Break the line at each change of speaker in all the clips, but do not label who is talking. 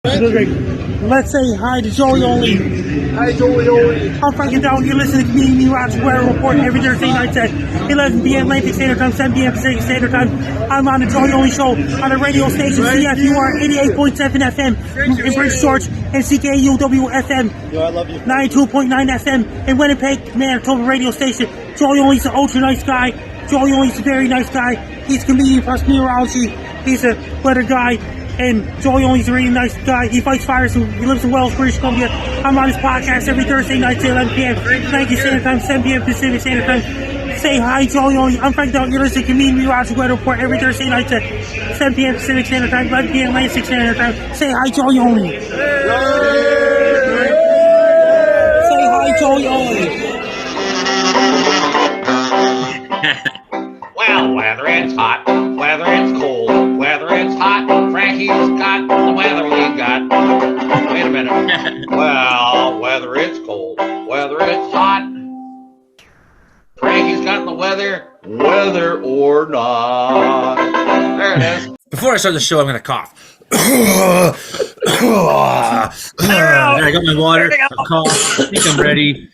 Let's say hi to Joey Only.
Hi, Joey.
I'm Frank Down. You're listening to me, Meteorological Weather Report every Thursday night at 11 p.m. Atlantic Standard Time, 7 p.m. Pacific Standard Time. I'm on the Joey Only Show on the radio station CFUR 88.7 FM in Prince George and CKUW FM 92.9 FM in Winnipeg, Manitoba radio station. Joey Only's an ultra nice guy. Joey Only's a very nice guy. He's a comedian plus meteorology. He's a weather guy. And Joey Only's a really nice guy. He fights fires. He lives in Wells, British Columbia. I'm on his podcast every Thursday night at 11 p.m. 90 Standard Time, 7 p.m. Pacific Standard Time. Say hi, Joey Only. I'm Frank Down. You're listening to me, Meteorological Weather Report every Thursday night at 7 p.m. Pacific Standard Time, 11 p.m. Atlantic Standard Time. Say hi, Joey Only. Say hi, Joey Only.
Well, whether it's hot, whether it's cold, whether it's hot, Frankie's got the weather we got. Wait a minute. Well, whether it's cold, whether it's hot, Frankie's got the weather, whether or not. There it is.
Before I start the show, I'm going to cough. There, I got my water. I'm cough. I think I'm ready.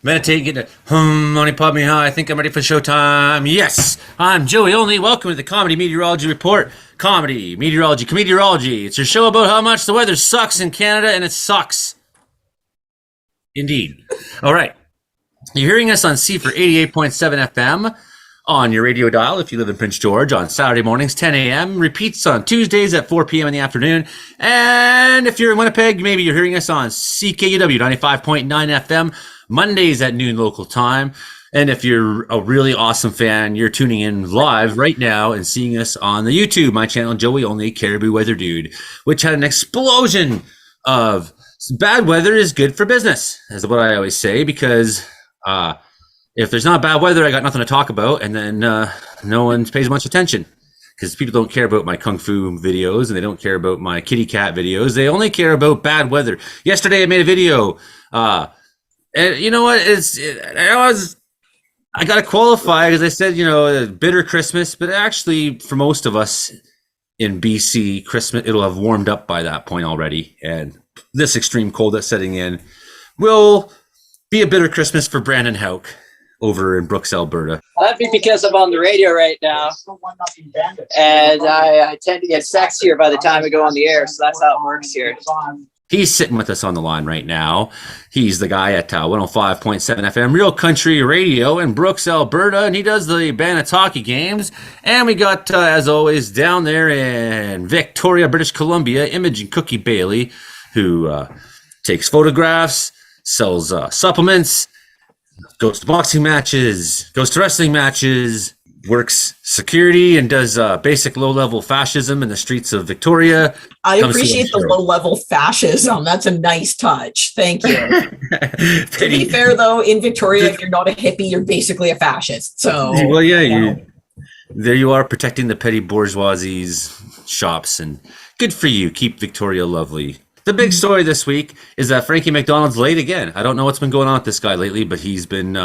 Meditate, get it. Money pop me high. I think I'm ready for showtime. Yes, I'm Joey Only. Welcome to the Comedy Meteorology Report. Comedy, meteorology, Comedeorology. It's your show about how much the weather sucks in Canada, and it sucks. Indeed. All right. You're hearing us on C for 88.7 FM on your radio dial if you live in Prince George on Saturday mornings, 10 a.m. Repeats on Tuesdays at 4 p.m. in the afternoon. And if you're in Winnipeg, maybe you're hearing us on CKUW 95.9 FM Mondays at noon local time. And if you're a really awesome fan, you're tuning in live right now and seeing us on the YouTube, my channel, Joey Only Caribou Weather Dude, which had an explosion of bad weather is good for business, is what I always say, because if there's not bad weather, I got nothing to talk about, and then no one pays much attention because people don't care about my kung fu videos and they don't care about my kitty cat videos. They only care about bad weather. Yesterday, I made a video. And you know what? I got to qualify because I said, bitter Christmas, but actually, for most of us in BC, Christmas, it'll have warmed up by that point already, and this extreme cold that's setting in will be a bitter Christmas for Brandon Hauk over in Brooks, Alberta.
That'd be because I'm on the radio right now, and I tend to get sexier by the time I go on the air, so that's how it works here.
He's sitting with us on the line right now. He's the guy at 105.7 FM Real Country Radio in Brooks, Alberta, and he does the Bandits hockey games. And we got, as always, down there in Victoria, British Columbia, Imogen Cookie Bailey, who takes photographs, sells supplements, goes to boxing matches, goes to wrestling matches, works security, and does basic low-level fascism in the streets of Victoria.
I appreciate the low-level fascism. That's a nice touch. Thank you. To be fair, though, in Victoria, if you're not a hippie, you're basically a fascist. So,
well, yeah, there you are protecting the petty bourgeoisie's shops, and good for you. Keep Victoria lovely. The big story this week is that Frankie McDonald's late again. I don't know what's been going on with this guy lately, but he's been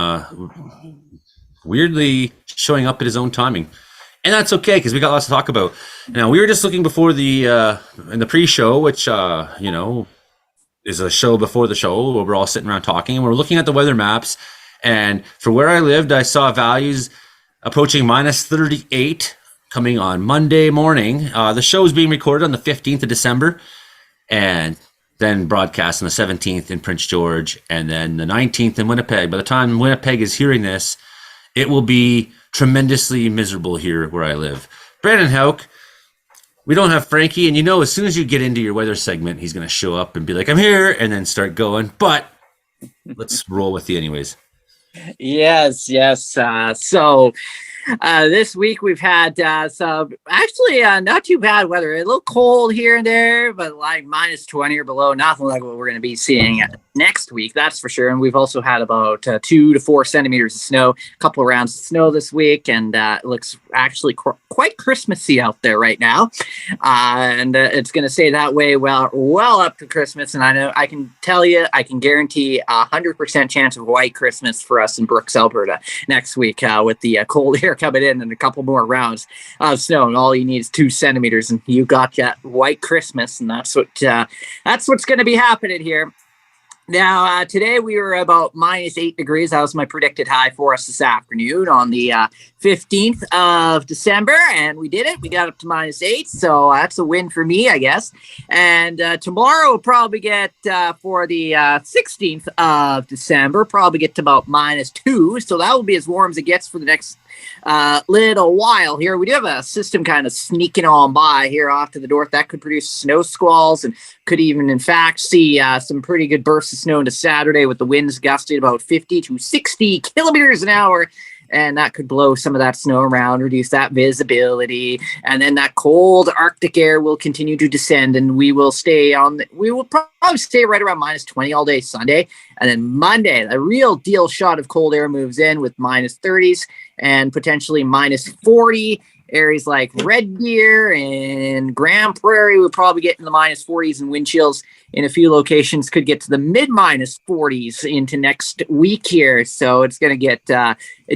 weirdly showing up at his own timing. And that's okay, because we got lots to talk about. Now, we were just looking before the in the pre-show, which, is a show before the show where we're all sitting around talking, and we're looking at the weather maps. And for where I lived, I saw values approaching minus 38 coming on Monday morning. The show is being recorded on the 15th of December. And then broadcast on the 17th in Prince George, and then the 19th in Winnipeg. By the time Winnipeg is hearing this, it will be tremendously miserable here where I live. Brandon Hauk, we don't have Frankie, and as soon as you get into your weather segment, he's going to show up and be like, I'm here, and then start going. But let's roll with you anyways.
Yes. So this week we've had some actually not too bad weather. A little cold here and there, but like minus 20 or below. Nothing like what we're going to be seeing next week, that's for sure. And we've also had about 2 to 4 centimeters of snow, a couple of rounds of snow this week, and it looks actually quite Christmassy out there right now. And it's going to stay that way well up to Christmas. And I know I can tell you, I can guarantee 100% chance of white Christmas for us in Brooks, Alberta next week with the cold air coming in and a couple more rounds of snow. And all you need is 2 centimeters, and you got that white Christmas. And that's what's going to be happening here. Now, today we were about -8 degrees. That was my predicted high for us this afternoon on the 15th of December, and we did it. We got up to -8, so that's a win for me, I guess. And tomorrow we'll probably get, for the 16th of December, probably get to about -2, so that will be as warm as it gets for the next little while here. We do have a system kind of sneaking on by here off to the north that could produce snow squalls and could even, in fact, see some pretty good bursts of snow into Saturday with the winds gusting about 50 to 60 kilometers an hour. And that could blow some of that snow around, reduce that visibility. And then that cold Arctic air will continue to descend, and we will probably stay right around -20 all day Sunday. And then Monday, a real deal shot of cold air moves in with -30s and potentially -40. Areas like Red Deer and Grand Prairie would probably get in the -40s, and wind chills in a few locations could get to the mid-40s into next week here. So it's going to get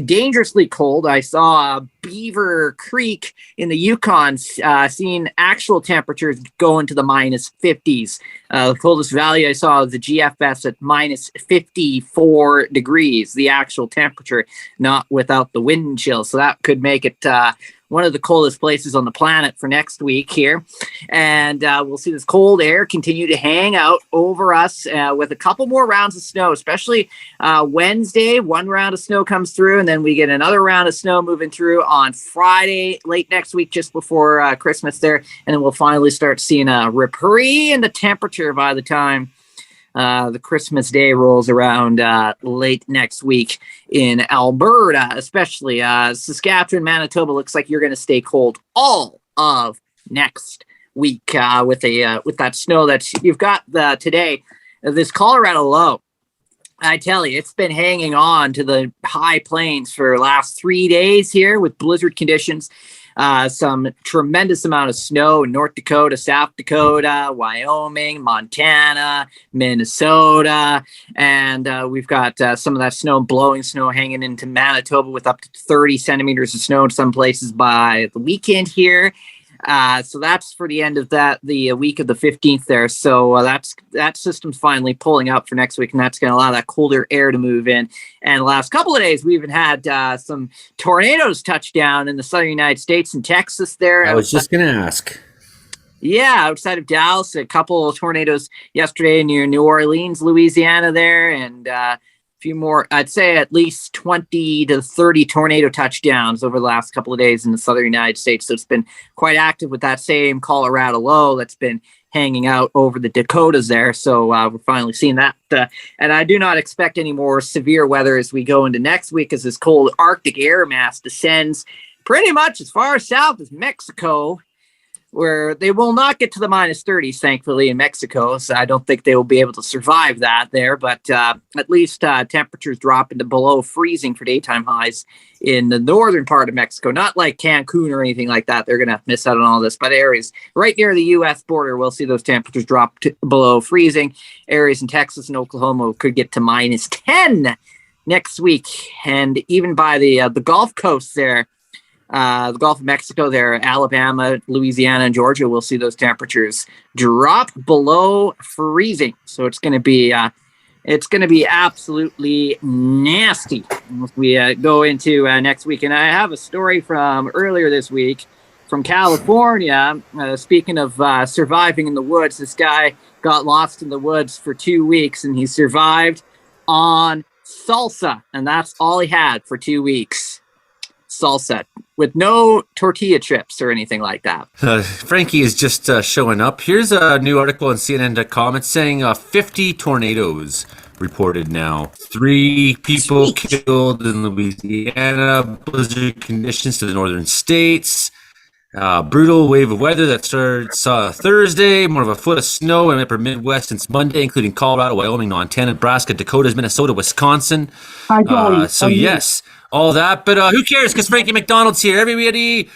dangerously cold. I saw Beaver Creek in the Yukon seeing actual temperatures go into the -50s. The coldest value I saw was the GFS at -54 degrees, the actual temperature, not without the wind chill. So that could make it one of the coldest places on the planet for next week here. And we'll see this cold air continue to hang out over us with a couple more rounds of snow, especially Wednesday. One round of snow comes through, and then we get another round of snow moving through on Friday, late next week, just before Christmas there. And then we'll finally start seeing a reprieve in the temperature by the time the Christmas day rolls around late next week in Alberta, especially. Saskatchewan, Manitoba looks like you're going to stay cold all of next week with that snow that you've got today. This Colorado low, I tell you, it's been hanging on to the high plains for the last 3 days here with blizzard conditions. Some tremendous amount of snow in North Dakota, South Dakota, Wyoming, Montana, Minnesota, and we've got some of that blowing snow hanging into Manitoba with up to 30 centimeters of snow in some places by the weekend here. So that's for the end of the week of the 15th there. So that system's finally pulling up for next week, and that's going to allow that colder air to move in. And the last couple of days, we even had some tornadoes touch down in the southern United States and Texas there.
I was just going to ask.
Yeah, outside of Dallas, a couple of tornadoes yesterday near New Orleans, Louisiana there, and few more, I'd say at least 20 to 30 tornado touchdowns over the last couple of days in the southern United States. So it's been quite active with that same Colorado low that's been hanging out over the Dakotas there. So we're finally seeing that. And I do not expect any more severe weather as we go into next week as this cold Arctic air mass descends pretty much as far south as Mexico, where they will not get to the -30s, thankfully, in Mexico. So I don't think they will be able to survive that there. But at least temperatures drop into below freezing for daytime highs in the northern part of Mexico. Not like Cancun or anything like that. They're going to miss out on all this. But areas right near the U.S. border, we'll see those temperatures drop to below freezing. Areas in Texas and Oklahoma could get to -10 next week. And even by the Gulf Coast there, the Gulf of Mexico there, Alabama, Louisiana, and Georgia, we'll see those temperatures drop below freezing. So it's going to be absolutely nasty as we go into next week. And I have a story from earlier this week from California. Speaking of surviving in the woods, this guy got lost in the woods for 2 weeks, and he survived on salsa, and that's all he had for 2 weeks. Salsa with no tortilla chips or anything like that.
Frankie is just showing up. Here's a new article on CNN.com. It's saying 50 tornadoes reported now. 3 people killed in Louisiana. Blizzard conditions to the northern states. Brutal wave of weather that starts Thursday, more of a foot of snow in the upper Midwest since Monday, including Colorado, Wyoming, Montana, Nebraska, Dakotas, Minnesota, Wisconsin.
Hi, Joey.
So yes, all that. But who cares? Because Frankie McDonald's here. Everybody,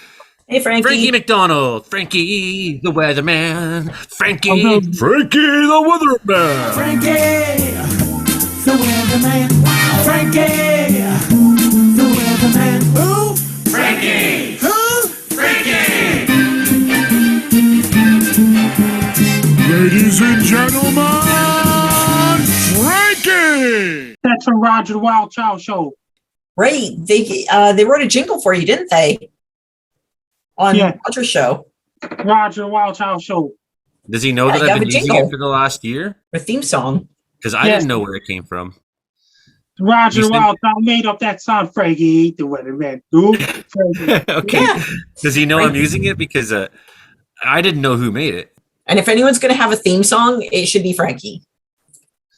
Hey, Frankie.
Frankie McDonald, Frankie the weatherman, Frankie
Oh, no.
the weatherman.
Frankie, the weatherman. Frankie, the weatherman. Who?
Frankie!
Who?
Frankie!
Ladies and gentlemen, Frankie!
That's from Roger the Wild Child Show.
Right. They wrote a jingle for you, didn't they? On
Yeah.
Roger's show.
Roger the Wild Child Show.
Does he know
Yeah,
that
you
I've
have
been
a
using
jingle.
it for the last year?
A theme song.
Because I
Yes.
didn't know where it came from.
Roger
You
the
said-
Wild Child made up that song, Frankie the weatherman. Ooh, Frankie.
Okay.
Yeah.
Does he know I'm using it? Because I didn't know who made it.
And if anyone's going to have a theme song, it should be Frankie.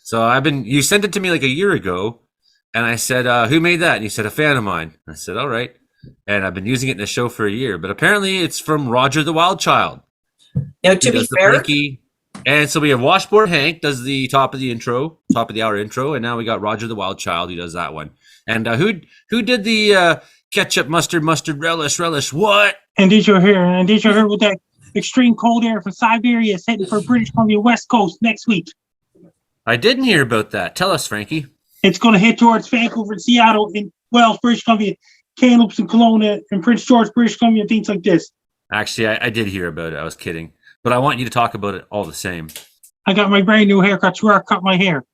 So you sent it to me like a year ago, and I said, who made that? And you said, a fan of mine. I said, all right. And I've been using it in the show for a year, but apparently it's from Roger the Wild Child.
Now, to
He
be
does the
fair,
Frankie. And so we have Washboard Hank does the top of the hour intro, and now we got Roger the Wild Child who does that one. And who did the ketchup, mustard, relish, what?
And did you hear with that extreme cold air from Siberia is heading for British Columbia West Coast next week?
I didn't hear about that. Tell us, Frankie.
It's going to hit towards Vancouver and Seattle and Wells, British Columbia, Kamloops and Kelowna and Prince George, British Columbia, and things like this.
Actually, I did hear about it. I was kidding. But I want you to talk about it all the same.
I got my brand new haircut where I cut my hair.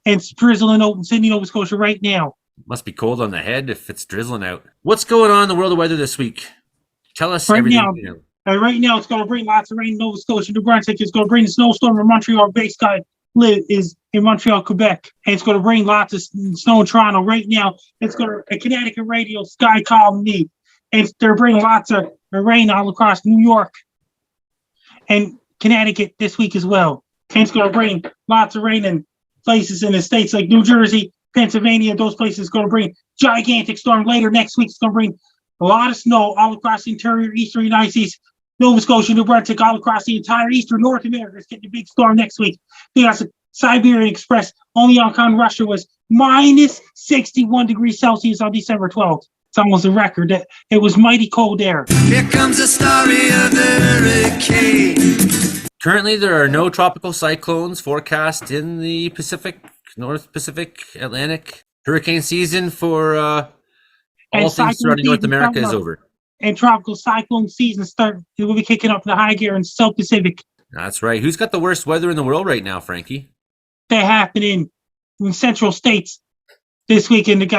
And it's drizzling out in Sydney, Nova Scotia right now.
Must be cold on the head if it's drizzling out. What's going on in the world of weather this week? Tell us
Right
everything
now.
you know.
Right now, it's going to bring lots of rain in Nova Scotia, New Brunswick. It's going to bring the snowstorm in Montreal. Base guy is in Montreal, Quebec. And it's going to bring lots of snow in Toronto. Right now, it's going to, a Connecticut radio sky called me. And they're bringing lots of rain all across New York and Connecticut this week as well. And it's going to bring lots of rain in places in the states like New Jersey, Pennsylvania. Those places are going to bring gigantic storm later next week. It's going to bring a lot of snow all across the interior eastern United States, Nova Scotia, New Brunswick, all across the entire eastern North America. It's getting a big storm next week. Because the Siberian Express only on Russia was minus 61 degrees Celsius on December 12th. It's almost a record. It was mighty cold there.
Here comes the story of the hurricane.
Currently, there are no tropical cyclones forecast in the Pacific, North Pacific, Atlantic. Hurricane season for all
And
things
cyclone
surrounding North
season
America is
coming up.
over.
And tropical cyclone season it will be kicking up in the high gear in the South Pacific.
That's right. Who's got the worst weather in the world right now, Frankie?
They're happening in central states this weekend.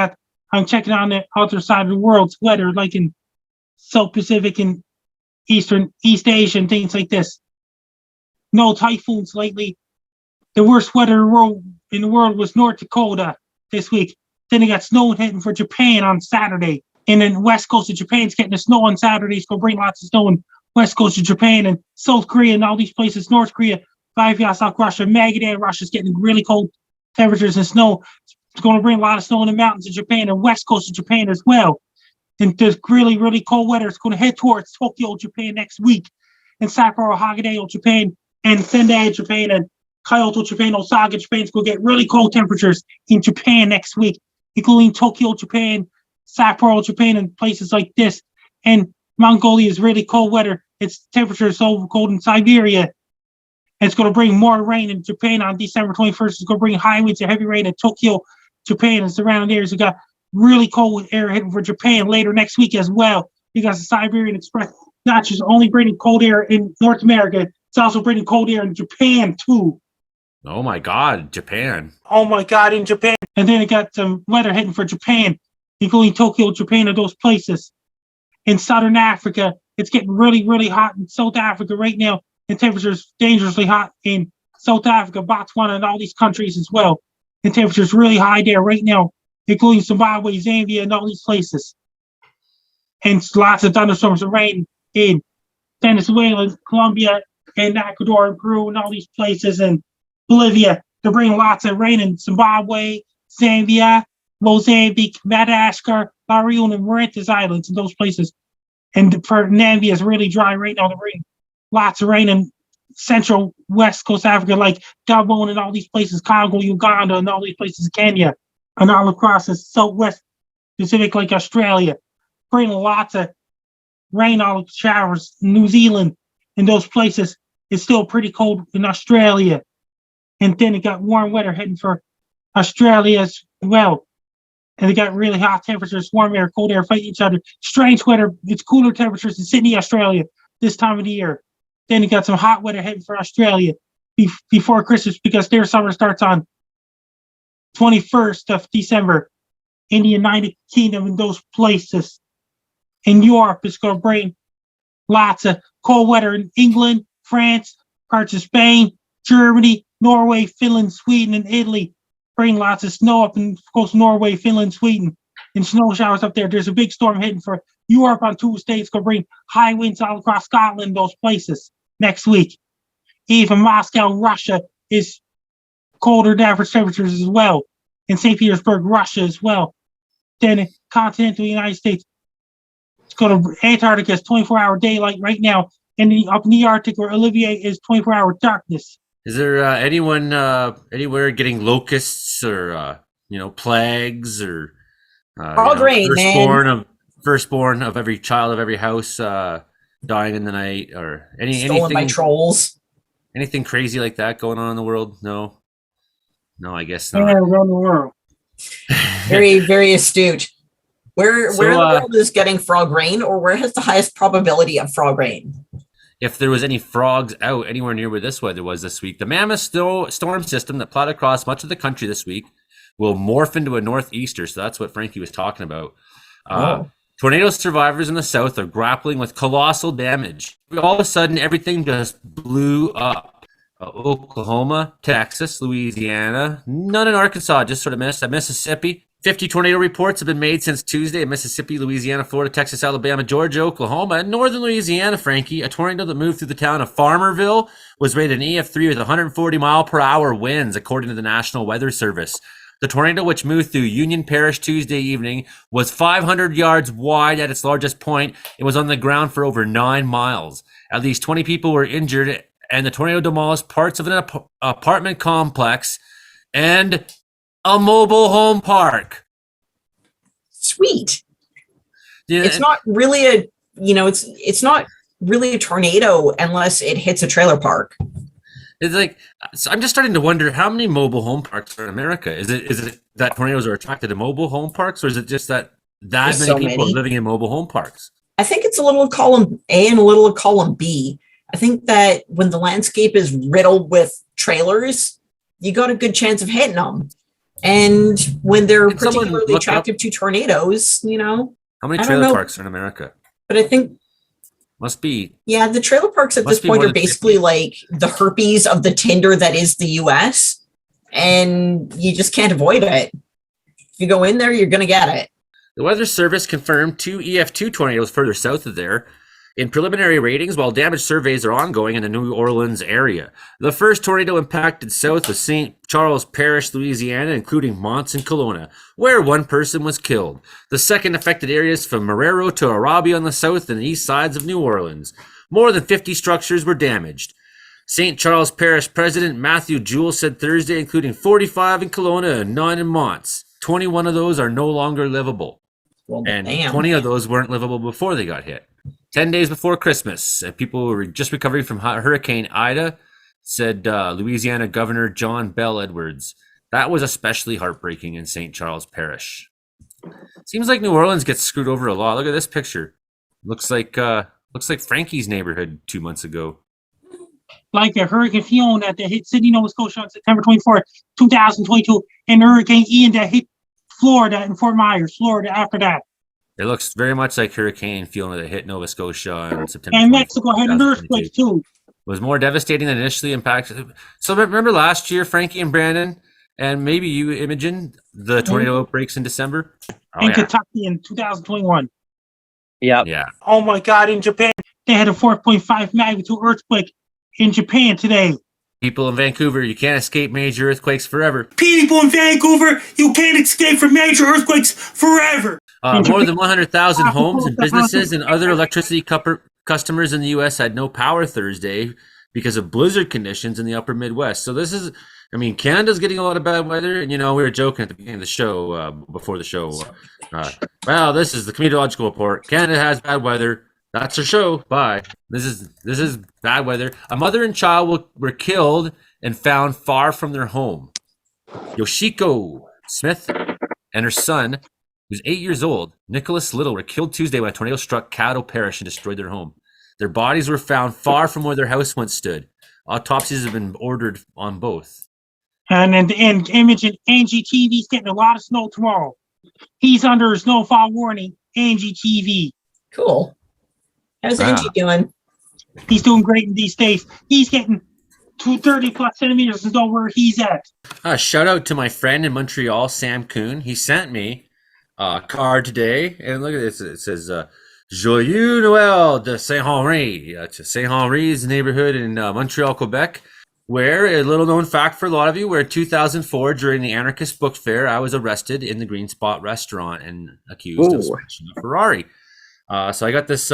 I'm checking on the other side of the world's weather, like in South Pacific and East Asia and things like this. No typhoons lately. The worst weather in the world was North Dakota this week. Then they got snow heading for Japan on Saturday. And then west coast of Japan's getting the snow on Saturday. It's going to bring lots of snow in west coast of Japan and South Korea and all these places. North Korea, Latvia, South Russia, Magadan, Russia's getting really cold temperatures and snow. It's going to bring a lot of snow in the mountains of Japan and west coast of Japan as well. And there's really, really cold weather. It's going to head towards Tokyo, Japan next week. And Sapporo, Haggadah, Japan, and Sendai, Japan, and Kyoto, Japan, Osaka, Japan. It's going to get really cold temperatures in Japan next week, including Tokyo, Japan, Sapporo, Japan, and places like this. And Mongolia is really cold weather. Its temperature is so cold in Siberia. And it's going to bring more rain in Japan on December 21st. It's going to bring high winds and heavy rain in Tokyo, Japan, and surrounding areas. We got really cold air heading for Japan later next week as well. Because the Siberian Express not just only bringing cold air in North America, it's also bringing cold air in Japan too.
Oh my God, Japan.
Oh my God, in Japan. And then it got some weather heading for Japan, including Tokyo, Japan, and those places. In southern Africa, it's getting really, really hot in South Africa right now. And temperatures dangerously hot in South Africa, Botswana, and all these countries as well. And temperatures really high there right now, including Zimbabwe, Zambia, and all these places. And lots of thunderstorms and rain in Venezuela, Colombia, and Ecuador, and Peru, and all these places, and Bolivia. They're bringing lots of rain in Zimbabwe, Zambia, Mozambique, Madagascar, La Reunion, and Mauritius Islands, and those places. And for Namibia, it's really dry right now. Lots of rain in central west coast Africa, like Gabon and all these places, Congo, Uganda, and all these places, Kenya, and all across the southwest Pacific, like Australia. Bring lots of rain, all showers. New Zealand and those places, it's still pretty cold in Australia. And then it got warm weather heading for Australia as well. And it got really hot temperatures, warm air, cold air fighting each other. Strange weather, it's cooler temperatures in Sydney, Australia this time of the year. Then it got some hot weather heading for Australia before Christmas because their summer starts on 21st of December in the United Kingdom and those places. In Europe, it's going to bring lots of cold weather in England, France, parts of Spain, Germany, Norway, Finland, Sweden, and Italy. Bring lots of snow up in, of course, Norway, Finland, Sweden, and snow showers up there. There's a big storm heading for Europe on Tuesday. It's going to bring high winds all across Scotland, those places next week. Even Moscow, Russia is colder than average temperatures as well. In St. Petersburg, Russia as well. Then continental United States, it's going to Antarctica is 24-hour daylight right now. And up in the Arctic where Olivier is 24-hour darkness.
Is there anyone anywhere getting locusts or plagues or firstborn of every child of every house dying in the night or
Stolen by trolls?
Anything crazy like that going on in the world? No, I guess not.
Yeah, around the world.
Very, very astute. Where in the world is getting frog rain, or where has the highest probability of frog rain?
If there was any frogs out anywhere near where this weather was this week, the mammoth storm system that plowed across much of the country this week will morph into a northeaster. So that's what Frankie was talking about. Tornado survivors in the south are grappling with colossal damage. All of a sudden, everything just blew up. Oklahoma, Texas, Louisiana, none in Arkansas, just sort of missed. Mississippi. 50 tornado reports have been made since Tuesday in Mississippi, Louisiana, Florida, Texas, Alabama, Georgia, Oklahoma, and northern Louisiana, Frankie. A tornado that moved through the town of Farmerville was rated an EF3 with 140 mile per hour winds, according to the National Weather Service. The tornado, which moved through Union Parish Tuesday evening, was 500 yards wide at its largest point. It was on the ground for over 9 miles. At least 20 people were injured, and the tornado demolished parts of an apartment complex and a mobile home park.
Sweet.
Yeah,
it's not really it's not really a tornado unless it hits a trailer park.
It's like, so I'm just starting to wonder how many mobile home parks are in America. Is it that tornadoes are attracted to mobile home parks, or is it just that many people are living in mobile home parks?
I think it's a little of column A and a little of column B. I think that when the landscape is riddled with trailers, you got a good chance of hitting them. And when they're particularly attractive to tornadoes,
How many trailer parks are in America?
But I think
must be.
Yeah, the trailer parks at this point are basically 50. Like the herpes of the Tinder that is the US, and you just can't avoid it. If you go in there, you're going to get it.
The Weather Service confirmed 2 EF2 tornadoes further south of there in preliminary ratings, while damage surveys are ongoing in the New Orleans area. The first tornado impacted south of St. Charles Parish, Louisiana, including Mons and Kelowna, where one person was killed. The second affected areas from Marrero to Arabia on the south and east sides of New Orleans. More than 50 structures were damaged. St. Charles Parish President Matthew Jewell said Thursday, including 45 in Kelowna and 9 in Mons. 21 of those are no longer livable.
Well,
and
damn.
20 of those weren't livable before they got hit. 10 days before Christmas, people were just recovering from Hurricane Ida, said Louisiana Governor John Bell Edwards. That was especially heartbreaking in St. Charles Parish. Seems like New Orleans gets screwed over a lot. Look at this picture. Looks like Frankie's neighborhood 2 months ago.
Like a Hurricane Fiona that hit Sydney, Nova Scotia on September 24th, 2022, and Hurricane Ian that hit Florida and Fort Myers, Florida after that.
It looks very much like Hurricane Fiona that hit Nova Scotia on September 24th.
And Mexico had an earthquake too.
Was more devastating than initially impacted. So remember last year, Frankie and Brandon, and maybe you, Imogen, the tornado outbreaks in December?
Kentucky in 2021.
Yeah.
Oh my God, in Japan, they had a 4.5 magnitude earthquake in Japan today.
People in Vancouver, you can't escape major earthquakes forever.
People in Vancouver, you can't escape from major earthquakes forever.
More than 100,000 homes and businesses and other electricity customers in the U.S. had no power Thursday because of blizzard conditions in the upper Midwest. So this is, I mean, Canada's getting a lot of bad weather. And, you know, we were joking at the beginning of the show, before the show. Well, this is the Comedeorological report. Canada has bad weather. That's our show. Bye. This is bad weather. A mother and child were killed and found far from their home. Yoshiko Smith and her son, who's 8 years old, Nicholas Little, were killed Tuesday when a tornado struck Caddo Parish and destroyed their home. Their bodies were found far from where their house once stood. Autopsies have been ordered on both.
And Imogen, Angie TV's getting a lot of snow tomorrow. He's under a snowfall warning, Angie TV.
Cool. How's Angie doing?
He's doing great in these days. He's getting 230 plus centimeters to know where he's at.
Shout out to my friend in Montreal, Sam Kuhn. He sent me a card today, and look at this. It says, Joyeux Noël de Saint-Henri. To Saint-Henri's neighborhood in Montreal, Quebec, where, a little known fact for a lot of you, where in 2004, during the Anarchist Book Fair, I was arrested in the Green Spot restaurant and accused of smashing a Ferrari. So I got this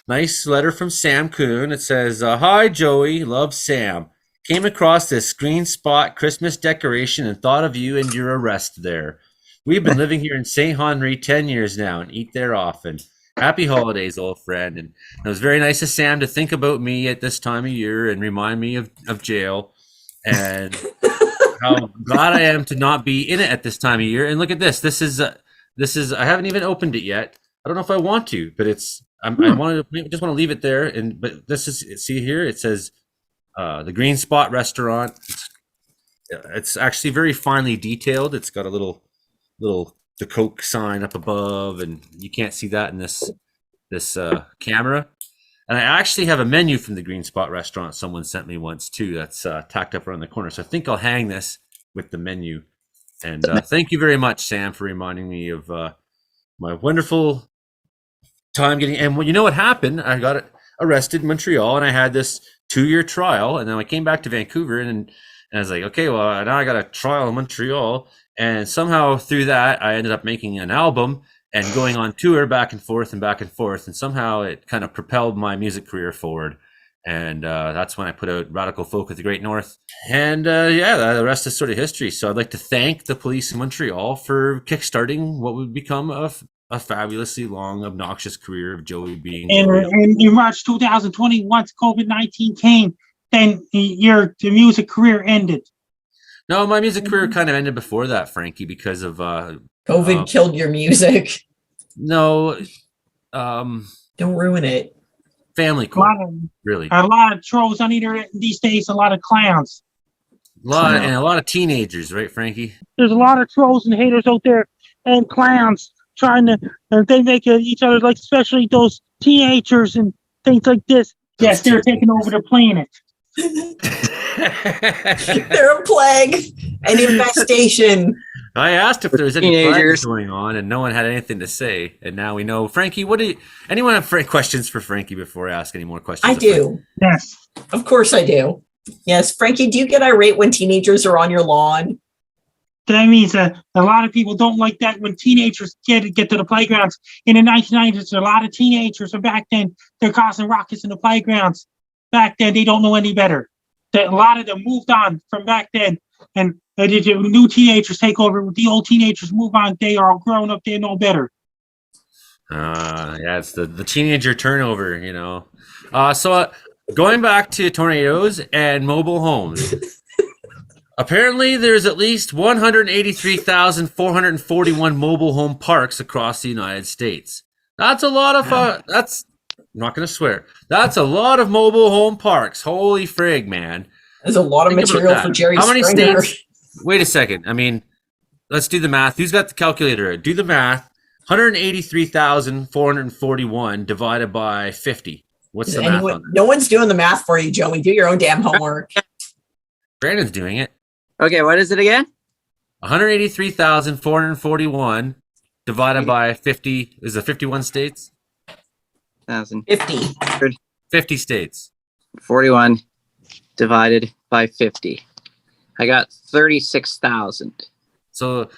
nice letter from Sam Kuhn. It says, hi, Joey. Love, Sam. Came across this Green Spot Christmas decoration and thought of you and your arrest there. We've been living here in St. Henri 10 years now and eat there often. Happy holidays, old friend. And it was very nice of Sam to think about me at this time of year and remind me of jail and how glad I am to not be in it at this time of year. And look at this. This is I haven't even opened it yet. I don't know if I want to, but just want to leave it there. But this is, see here, it says the Green Spot Restaurant. It's actually very finely detailed. It's got a little the Coke sign up above, and you can't see that in this camera. And I actually have a menu from the Green Spot Restaurant someone sent me once too. That's tacked up around the corner. So I think I'll hang this with the menu. And thank you very much, Sam, for reminding me of my wonderful time getting. And you know what happened? I got arrested in Montreal, and I had this 2-year trial. And then I came back to Vancouver, and I was like, okay, well, now I got a trial in Montreal. And somehow through that, I ended up making an album and going on tour back and forth. And somehow it kind of propelled my music career forward. And that's when I put out Radical Folk of the Great North. And the rest is sort of history. So I'd like to thank the police in Montreal for kickstarting what would become a fabulously long, obnoxious career of Joey being.
And in March 2020, once COVID-19 came, then the music career ended.
No, my music career kind of ended before that, Frankie, because of
COVID killed your music.
No,
don't ruin it.
Family court, really.
A lot of trolls on the internet these days. A lot of clowns.
A lot of teenagers, right, Frankie?
There's a lot of trolls and haters out there and clowns trying to. They make each other, like especially those teenagers and things like this. Yes, they're taking over the planet.
They're a plague, an infestation.
I asked if there was any plagues going on, and no one had anything to say. And now we know. Frankie, anyone have questions for Frankie before I ask any more questions?
I do.
Yes.
Of course I do. Yes, Frankie, do you get irate when teenagers are on your lawn?
That means a lot of people don't like that when teenagers get to the playgrounds. In the 1990s, a lot of teenagers, and back then, they're causing ruckus in the playgrounds. Back then, they don't know any better. A lot of them moved on from back then, and the new teenagers take over. The old teenagers move on. They are all grown up. They know better.
It's the teenager turnover, you know. So going back to tornadoes and mobile homes. Apparently, there's at least 183,441 mobile home parks across the United States. That's a lot of. I'm not going to swear. That's a lot of mobile home parks. Holy frig, man.
There's a lot of material for Jerry
How many
Springer.
states? Wait a second. I mean, let's do the math. Who's got the calculator? Do the math. 183,441 divided by 50. What's the math on that?
No one's doing the math for you, Joey. Do your own damn homework.
Brandon's doing it.
Okay, what is it again?
183,441 divided by 50. Is it 51 states?
50.
50
50 states.
41. divided by 50. I got 36,000.
So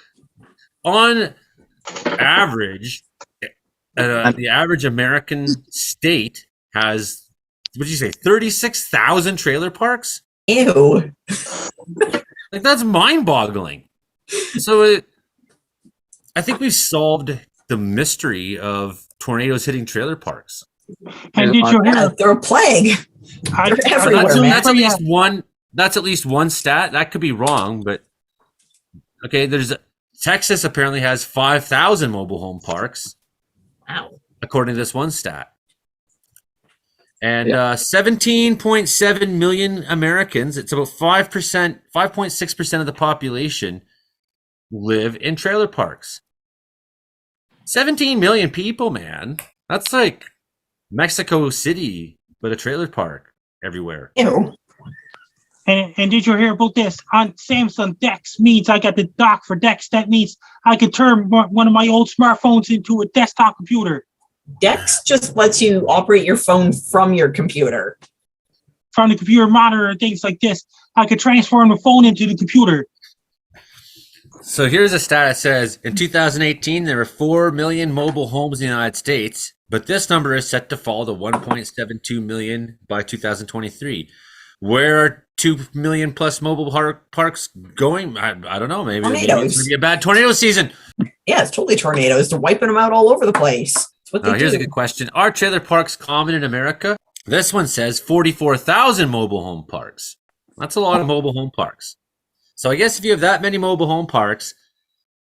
on average, the average American state has, what did you say, 36,000 trailer parks?
Ew.
Like, that's mind-boggling. So I think we've solved the mystery of tornadoes hitting trailer parks.
And did you
Yeah,
hear?
they're a plague.
I,
They're
I-
everywhere,
That's,
man.
that's at least one. That's at least one stat. That could be wrong, but okay. There's Texas apparently has 5,000 mobile home parks,
Wow.
according to this one stat. And 17.7 million Americans, it's about 5%, 5.6% of the population live in trailer parks. 17 million people, man. That's like Mexico City, but a trailer park everywhere.
Ew.
and did you hear about this? On Samsung Dex means I got the dock for Dex. That means I could turn one of my old smartphones into a desktop computer.
Dex just lets you operate your phone from your computer.
From the computer monitor and things like this, I could transform the phone into the computer.
So here's a stat that says in 2018, there were 4 million mobile homes in the United States, but this number is set to fall to 1.72 million by 2023. Where are 2 million plus mobile parks going? I don't know. Maybe it's going to be a bad tornado season.
Yeah, it's totally tornadoes. They're wiping them out all over the place. That's what they
Here's
do.
a good question. Are trailer parks common in America? This one says 44,000 mobile home parks. That's a lot of mobile home parks. So I guess if you have that many mobile home parks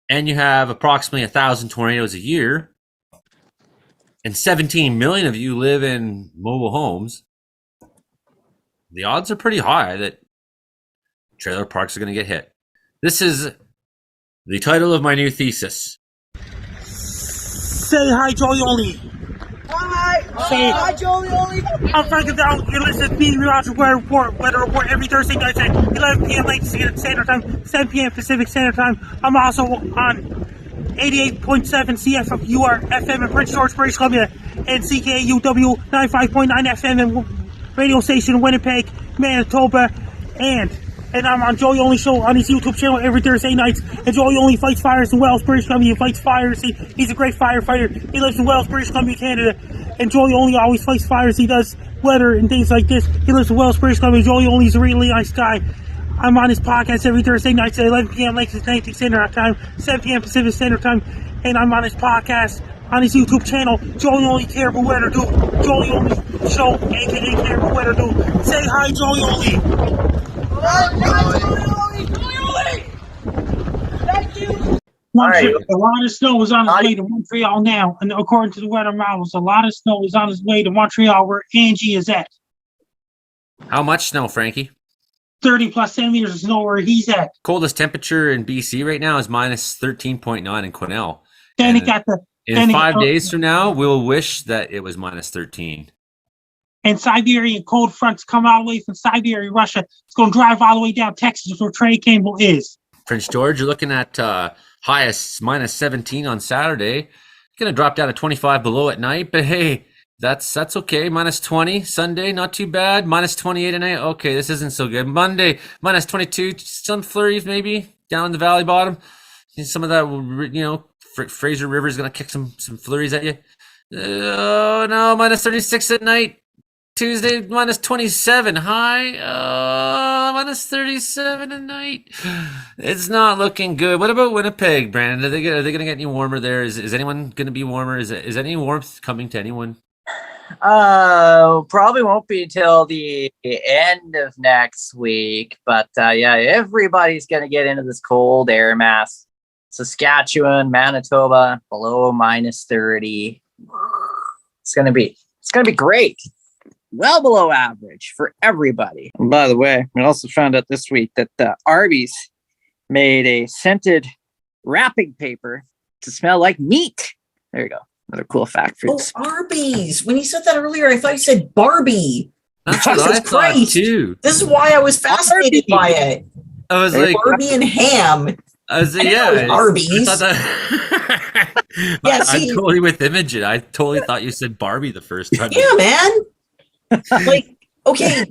and you have approximately 1,000 tornadoes a year and 17 million of you live in mobile homes, the odds are pretty high that trailer parks are going to get hit. This is the title of my new thesis.
Say hi, Joey Only. Hi, Joey Only. I'm Frank Down. You listen to Comedeorological weather report every Thursday night at 11 p.m. Lake Standard Time, 7 p.m. Pacific Standard Time. I'm also on 88.7 CFUR FM in Prince George, British Columbia, and CKUW 95.9 FM and radio station in Winnipeg, Manitoba, and I'm on Joey Only Show on his YouTube channel every Thursday nights. And Joey Only fights fires in Wales, British Columbia. He fights fires. He's a great firefighter. He lives in Wales, British Columbia, Canada. And Joey Only always fights fires. He does weather and things like this. He lives in Wales, British Columbia. Joey Only's a really nice guy. I'm on his podcast every Thursday nights at 11 p.m. Lake Standard Time, 7 p.m. Pacific Standard Time. And I'm on his podcast on his YouTube channel, Joey Only Terrible Weather Dude. Joey Only Show, aka Terrible Weather Dude. Say hi, Joey Only. A lot of snow is on its way to Montreal now, and according to the weather models, a lot of snow is on its way to Montreal, where Angie is at.
How much snow, Frankie?
30 plus centimeters of snow where he's at.
Coldest temperature in BC right now is minus 13.9 in Quesnel.
Then
And
it got the
in 5 days from now, we'll wish that it was minus 13.
and Siberian cold fronts come all the way from Siberia, Russia. It's going to drive all the way down Texas, where Trey Campbell is.
Prince George, you're looking at highest minus 17 on Saturday. Going to drop down to 25 below at night, but hey, that's okay. Minus 20 Sunday, not too bad. Minus 28 at night. Okay, this isn't so good. Monday, minus 22. Some flurries maybe down the valley bottom. Some of that, Fraser River is going to kick some flurries at you. Oh no, minus 36 at night. Tuesday, minus 27 high. Minus 37 at night. It's not looking good. What about Winnipeg, Brandon? Are they going to get any warmer there? Is anyone going to be warmer? Is any warmth coming to anyone?
Probably won't be till the end of next week. But everybody's going to get into this cold air mass. Saskatchewan, Manitoba, below minus 30. It's going to be great. Well below average for everybody. And by the way, I also found out this week that Arby's made a scented wrapping paper to smell like meat. There you go. Another cool fact for you.
Oh, Arby's. When you said that earlier, I thought you said Barbie.
That's what I thought too.
This is why I was fascinated by it.
I was like
Barbie and ham. Arby's.
I'm totally with Imogen. I totally thought you said Barbie the first time.
Yeah, man. Like, okay,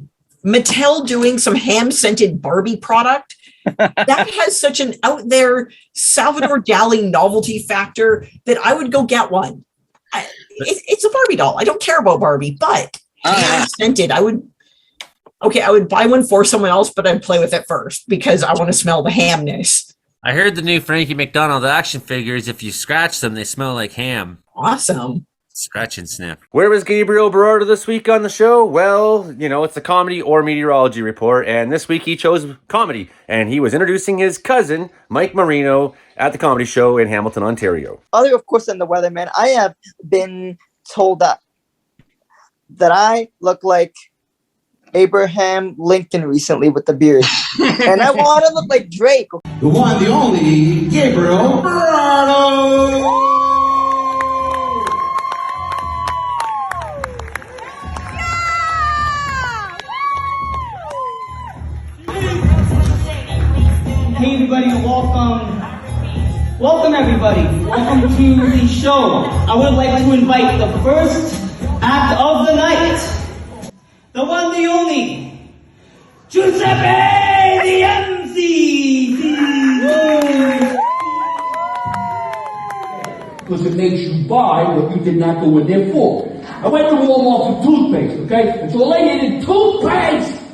Mattel doing some ham-scented Barbie product, that has such an out there Salvador Dali novelty factor that I would go get one. It's a Barbie doll. I don't care about Barbie, but ham-scented, I would buy one for someone else, but I'd play with it first because I want to smell the hamness.
I heard the new Frankie McDonald action figures, if you scratch them, they smell like ham.
Awesome.
Scratch and sniff. Where was Gabriel Berardo this week on the show? Well, it's the comedy or meteorology report, and this week he chose comedy, and he was introducing his cousin, Mike Marino, at the comedy show in Hamilton, Ontario.
Other, of course, than the weatherman, I have been told that I look like Abraham Lincoln recently with the beard. And I want to look like Drake.
The one, the only, Gabriel Berardo.
Hey everybody, welcome everybody. Welcome to the show. I would like to invite the first act of the night. The one, the only, Giuseppe the MC.
Because it makes you buy what you did not go in there for. I went to Walmart for toothpaste, okay? And so a lady needed toothpaste.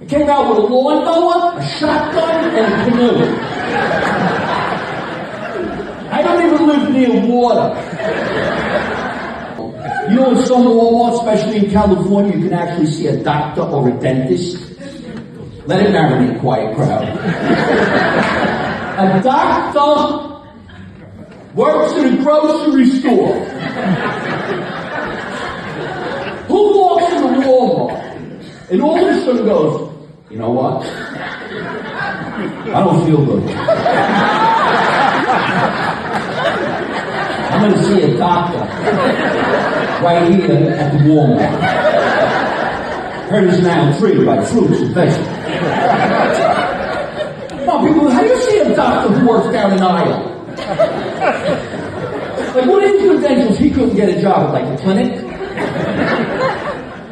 I came out with a lawnmower, a shotgun, and a canoe. I don't even live near water. In some Walmarts, especially in California, you can actually see a doctor or a dentist. Let it marinate, quiet crowd. A doctor works in a grocery store. Who walks in a Walmart and all of a sudden goes, you know what? I don't feel good. I'm going to see a doctor right here at the Walmart. Heard is now treated by fruits and vegetables. Now, people, how do you see a doctor who works down an aisle? Like, what is your credentials? He couldn't get a job at, like, the clinic.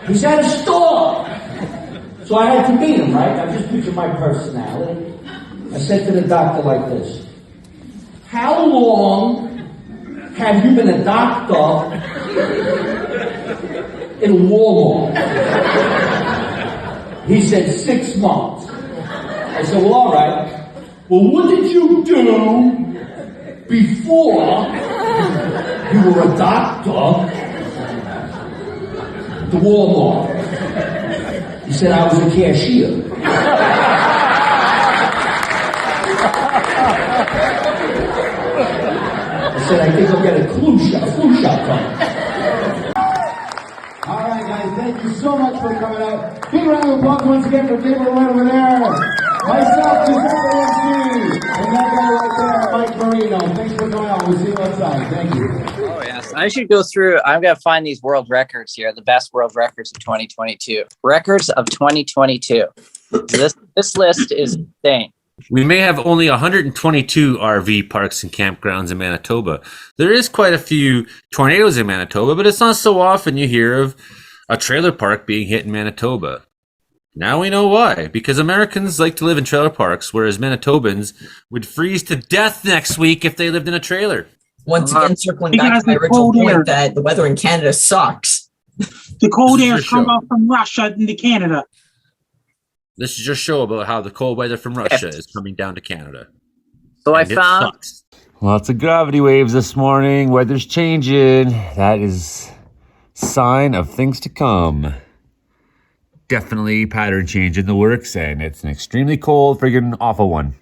He's at a store. So I had to meet him, right? I just picture my personality. I said to the doctor like this: how long have you been a doctor in a Walmart? He said 6 months. I said, well, all right. Well, what did you do before you were a doctor at the Walmart? He said, I was a cashier. I said, I think I'll get a flu shot coming.
All right, guys, thank you so much for coming out. Big round of applause once again for Gabriel right over there. Myself, Giuseppe MC, and that guy right there, Mike Marino. Thanks for coming out. We'll see you outside. Thank you.
Oh, yes. I should go through. I'm going to find these world records here, the best world records of 2022. Records of 2022. This list is insane.
We may have only 122 RV parks and campgrounds in Manitoba. There is quite a few tornadoes in Manitoba, but it's not so often you hear of a trailer park being hit in Manitoba. Now we know why. Because Americans like to live in trailer parks, whereas Manitobans would freeze to death next week if they lived in a trailer.
Once again, circling back to my original point that the weather in Canada sucks.
The cold air comes out from Russia into Canada.
This is your show about how the cold weather from Russia is coming down to Canada.
So I found
lots of gravity waves this morning. Weather's changing. That is sign of things to come. Definitely pattern change in the works, and it's an extremely cold, friggin' awful one.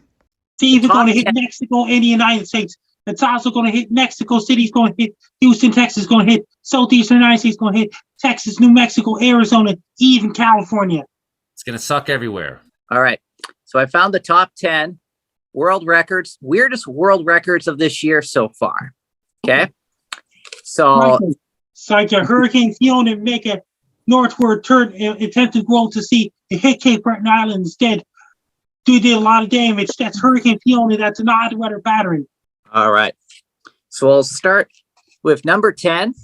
It's even going to hit Mexico and the United States. It's also going to hit Mexico City. It's going to hit Houston, Texas. It's going to hit Southeastern United States. It's going to hit Texas, New Mexico, Arizona, even California.
It's going to suck everywhere.
All right. So I found the top 10 world records, weirdest world records of this year so far. Okay. So
it's like a Hurricane Fiona make a northward turn, attempted roll to see it hit Cape Breton Island instead. Did a lot of damage. That's Hurricane Fiona. That's an odd weather pattern.
All right. So we'll start with number 10.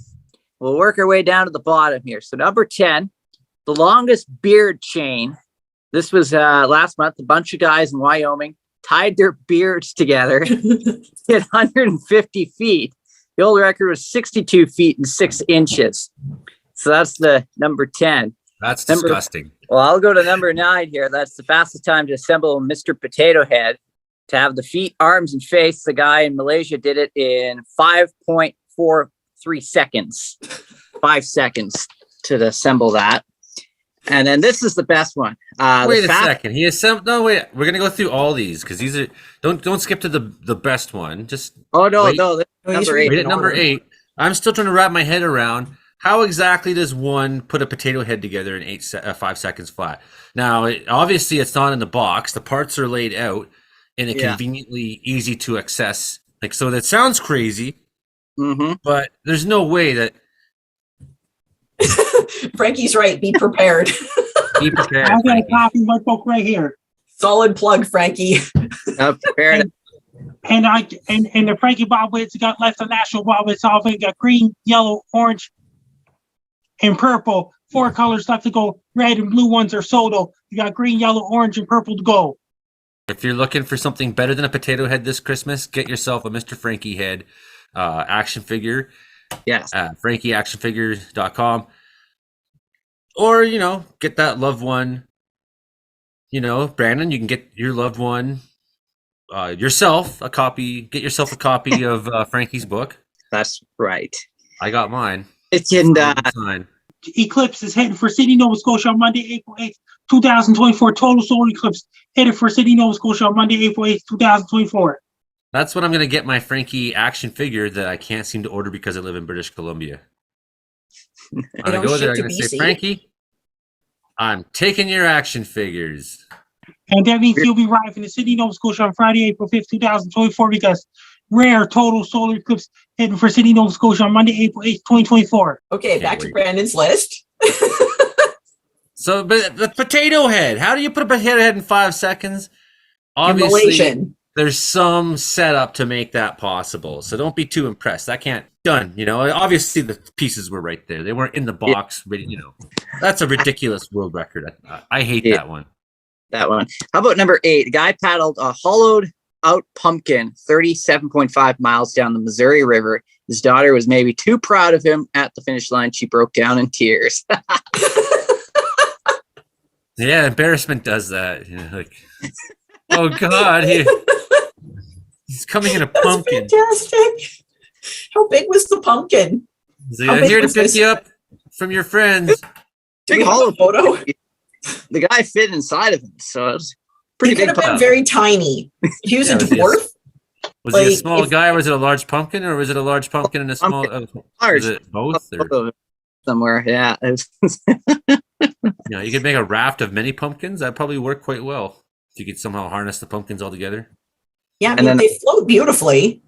We'll work our way down to the bottom here. So number 10, the longest beard chain. This was last month. A bunch of guys in Wyoming tied their beards together, hit 150 feet. The old record was 62 feet and 6 inches. So that's the number 10.
That's disgusting.
Well, I'll go to number 9 here. That's the fastest time to assemble Mr. Potato Head. To have the feet, arms, and face, the guy in Malaysia did it in 5.43 seconds. 5 seconds to assemble that. And then this is the best one.
Wait a second. He assembled. No, wait. We're gonna go through all these because these are. Don't skip to the best one. Just.
Oh no,
wait.
no. Number 8.
Wait at number 8. I'm still trying to wrap my head around how exactly does one put a potato head together in 5 seconds flat. Now, obviously, it's not in the box. The parts are laid out in a conveniently easy to access. Like so, that sounds crazy, but there's no way that.
Frankie's right. Be prepared.
Be prepared.
I got a copy of my book right here.
Solid plug, Frankie.
Prepared.
And the Frankie Bobbleheads got left the national Bobbleheads off. It got green, yellow, orange, and purple. 4 colors left to go. Red and blue ones are sold. You got green, yellow, orange, and purple to go.
If you're looking for something better than a potato head this Christmas, get yourself a Mr. Frankie head action figure.
Yes.
FrankieActionFigures.com. Or, get that loved one. Brandon, you can get your loved one yourself a copy. Get yourself a copy of Frankie's book.
That's right.
I got mine.
It's in
Eclipse is heading for Sydney, Nova Scotia on Monday, April 8th, 2024. Total solar eclipse headed for Sydney, Nova Scotia on Monday, April 8th, 2024.
That's when I'm going to get my Frankie action figure that I can't seem to order because I live in British Columbia. I'm going to go there. I'm going to say, Frankie, I'm taking your action figures.
And that means you'll be arriving in Sydney, Nova Scotia on Friday, April 5th, 2024 because rare total solar eclipse heading for Sydney, Nova Scotia on Monday, April 8th, 2024.
Okay, back to Brandon's list.
So, but the potato head, how do you put a potato head in 5 seconds? Obviously,
Malaysian.
There's some setup to make that possible. So don't be too impressed. That can't done. Obviously the pieces were right there. They weren't in the box. That's a ridiculous world record. I hate that one.
That one. How about number 8? The guy paddled a hollowed out pumpkin 37.5 miles down the Missouri River. His daughter was maybe too proud of him at the finish line. She broke down in tears.
Yeah, embarrassment does that. Oh God, he's coming in a pumpkin.
Fantastic. How big was the pumpkin?
Here to pick you up from your friends.
Take a hollow photo. The guy fit inside of him, so it was pretty big.
He could have been very tiny. He was a dwarf.
Was he a small guy? Was it a large pumpkin, or was it a large pumpkin and a small?
Large.
Was it both?
Somewhere, yeah.
You could make a raft of many pumpkins. That'd probably work quite well if you could somehow harness the pumpkins all together.
Yeah, they float beautifully.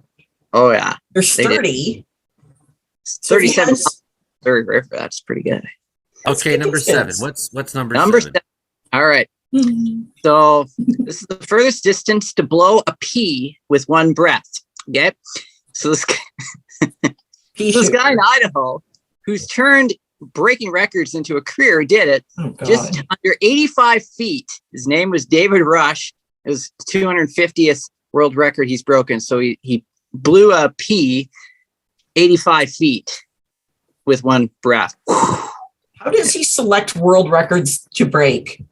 Oh yeah,
they're sturdy.
37. That's pretty good.
Okay, number 7. What's number 7?
All right. So this is the furthest distance to blow a pea with one breath. Okay. So this guy in Idaho who's turned breaking records into a career did it just under 85 feet. His name was David Rush. It was 250th world record he's broken. So he blew a pea 85 feet with one breath.
How does he select world records to break?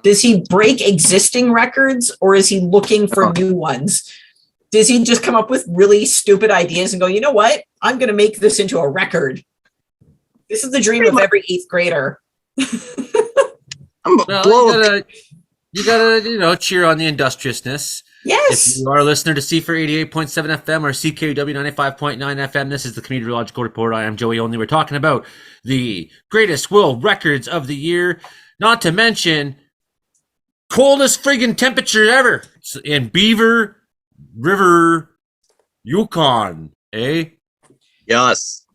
Does he break existing records or is he looking for new ones? Does he just come up with really stupid ideas and go, you know what? I'm going to make this into a record. This is the dream of every 8th grader.
You gotta, cheer on the industriousness.
Yes.
If you are a listener to C for 88.7 FM or CKUW 95.9 FM, this is the Comedeorological Report. I am Joey Only. We're talking about the greatest world records of the year, not to mention coldest friggin' temperature ever in Beaver River, Yukon, eh?
Yes.